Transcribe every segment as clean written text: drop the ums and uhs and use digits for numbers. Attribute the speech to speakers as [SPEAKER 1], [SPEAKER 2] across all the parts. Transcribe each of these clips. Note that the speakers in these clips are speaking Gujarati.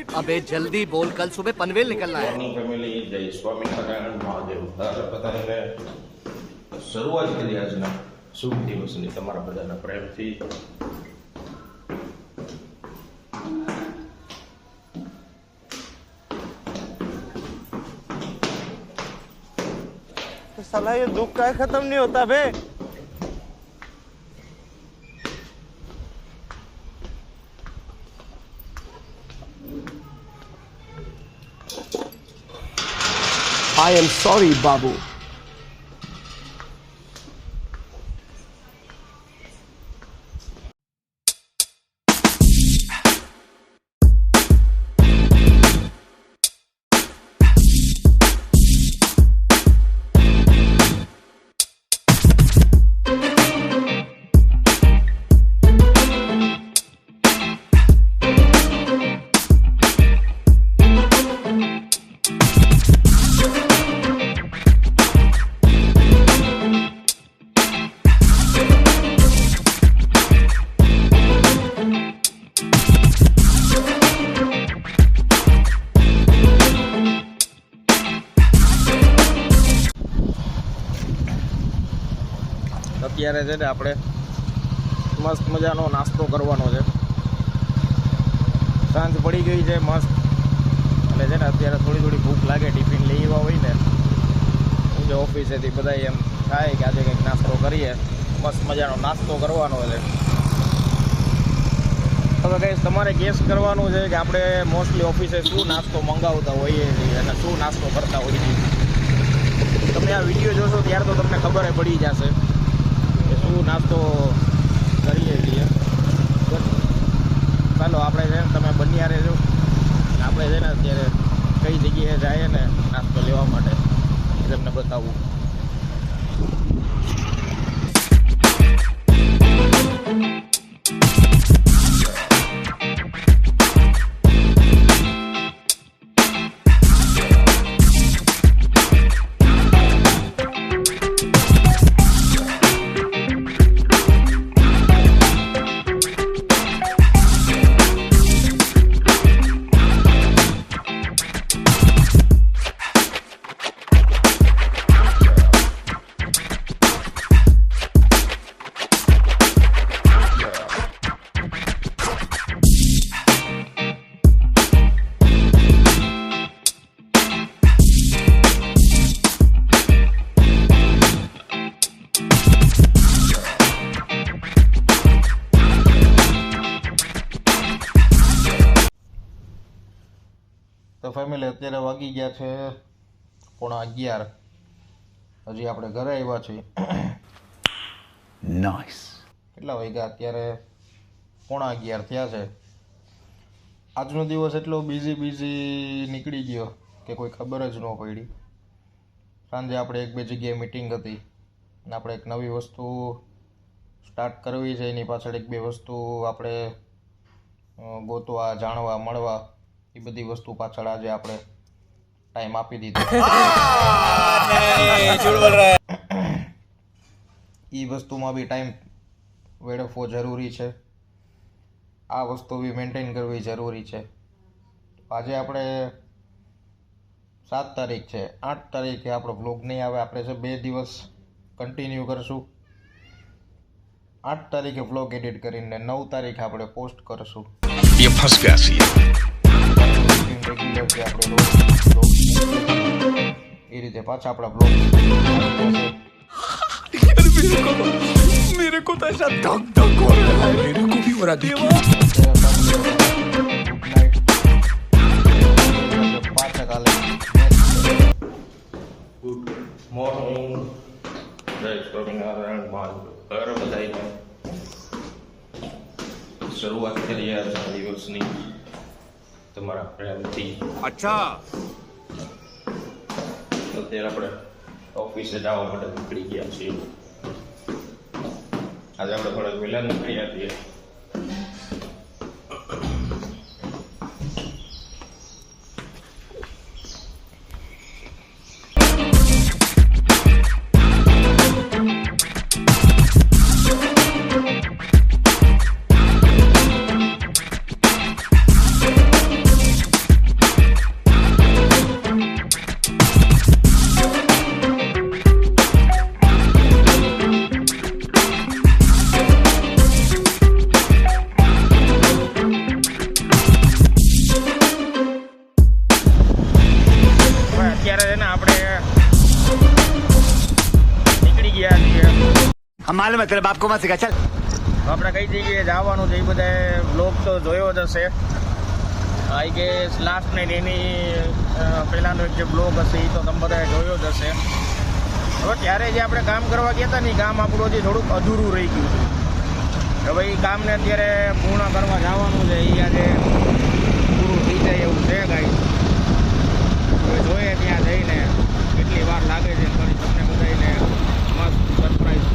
[SPEAKER 1] अबे जल्दी बोल, कल सुबह पनवेल निकलना है।
[SPEAKER 2] ફેમિલી જય સ્વામિનારાયણ મહાદેવ. બધાને શરૂઆત કરી આજના શુભ દિવસની તમારા બધાના પ્રેમથી.
[SPEAKER 3] साला ये दुख का खत्म नहीं होता बे.
[SPEAKER 4] I am sorry, Babu.
[SPEAKER 3] અત્યારે છે ને આપણે મસ્ત મજાનો નાસ્તો કરવાનો છે. સાંજ પડી ગઈ છે મસ્ત, એટલે છે ને અત્યારે થોડી થોડી ભૂખ લાગે. ટિફિન લઈ આવ્યા હોય ને જે ઓફિસેથી બધા એમ થાય કે આજે કંઈક નાસ્તો કરીએ. મસ્ત મજાનો નાસ્તો કરવાનો છે. હવે કંઈ તમારે ગેસ કરવાનું છે કે આપણે મોસ્ટલી ઓફિસે શું નાસ્તો મંગાવતા હોઈએ છીએ અને શું નાસ્તો કરતા હોઈએ છીએ. તમે આ વિડીયો જોશો ત્યારે તો તમને ખબર પડી જશે શું નાસ્તો કરીએ છીએ. ચાલો આપણે છે ને તમે બન્યા રહેજો. આપણે છે ને અત્યારે કઈ જગ્યાએ જઈએ ને નાસ્તો લેવા માટે તમને બતાવું. તો ફેમિલી અત્યારે વાગી ગયા છે 11:15. હજી આપણે ઘરે આવ્યા છીએ.
[SPEAKER 4] Nice.
[SPEAKER 3] કેટલા વાગ્યા અત્યારે? 11:15 થયા છે. આજનો દિવસ એટલો બિઝી નીકળી ગયો કે કોઈ ખબર જ ન પડી. સાંજે આપણે એક બે જગ્યાએ મિટિંગ હતી અને આપણે એક નવી વસ્તુ સ્ટાર્ટ કરવી છે. એની પાછળ એક બે વસ્તુ આપણે ગોતવા, જાણવા, મળવા, એ બધી વસ્તુ પાછળ આજે આપણે ટાઈમ આપી દીધો. એ વસ્તુમાં બી ટાઈમ વેડફવો જરૂરી છે. આ વસ્તુ બી મેન્ટેન કરવી જરૂરી છે. આજે આપણે 7 તારીખ છે. 8 તારીખે આપણો બ્લોગ નહીં આવે. આપણે છે 2 દિવસ કન્ટિન્યુ કરશું. 8 તારીખે બ્લોગ એડિટ કરીને 9 તારીખે આપણે પોસ્ટ કરશું.
[SPEAKER 4] ये फंस गया सी.
[SPEAKER 3] રેગ્યુલર છે આપણે રોજ એ રીતે પાછા આપણા બ્લોગ
[SPEAKER 4] मेरे को तो ऐसा धक धक हो रहा है. मेरे को भी हो रहा है.
[SPEAKER 3] પાછા કાલે
[SPEAKER 2] ગુડ મોર્નિંગ. જય સ્વામિનારાયણ મહાદેવ. બધાને શરૂઆત કરીએ આજના દિવસની તમારા પ્રેમથી.
[SPEAKER 4] अच्छा.
[SPEAKER 2] અત્યારે આપણે ઓફિસે જવા માટે નીકળી ગયા છીએ. આજે આપણે થોડાક વહેલા નીકળ્યા છીએ.
[SPEAKER 1] हम मालूम है तेरे बाप को मत सिखा चल।
[SPEAKER 3] આપણે કઈ જગ્યાએ જવાનું છે એ બધા બ્લોગ તો જોયો જ હશે. આઈ ગેસ લાસ્ટ નાઇટ એની પહેલાંનો એક જે બ્લોગ હશે એ તો તમે બધાએ જોયો જ હશે. હવે ત્યારે જે આપણે કામ કરવા ગયા હતા ને એ કામ આપણું હજી થોડુંક અધૂરું રહી ગયું હતું. હવે એ કામને અત્યારે પૂર્ણ કરવા જવાનું છે. એ આજે પૂરું થઈ જાય એવું છે ગાઈસ. હવે જોઈએ ત્યાં જઈને કેટલી વાર લાગે છે ફરી તમને બધાને મસ્ત સરપ્રાઈઝ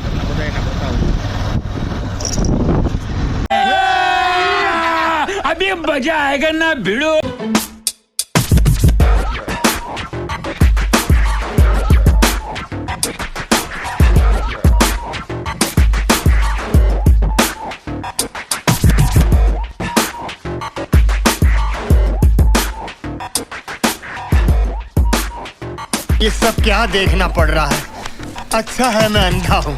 [SPEAKER 3] તમને બધાને બતાવું.
[SPEAKER 4] अभी मजा आएगा ना भिड़ो.
[SPEAKER 1] ये सब क्या देखना पड़ रहा है। अच्छा है मैं अंधा हूँ।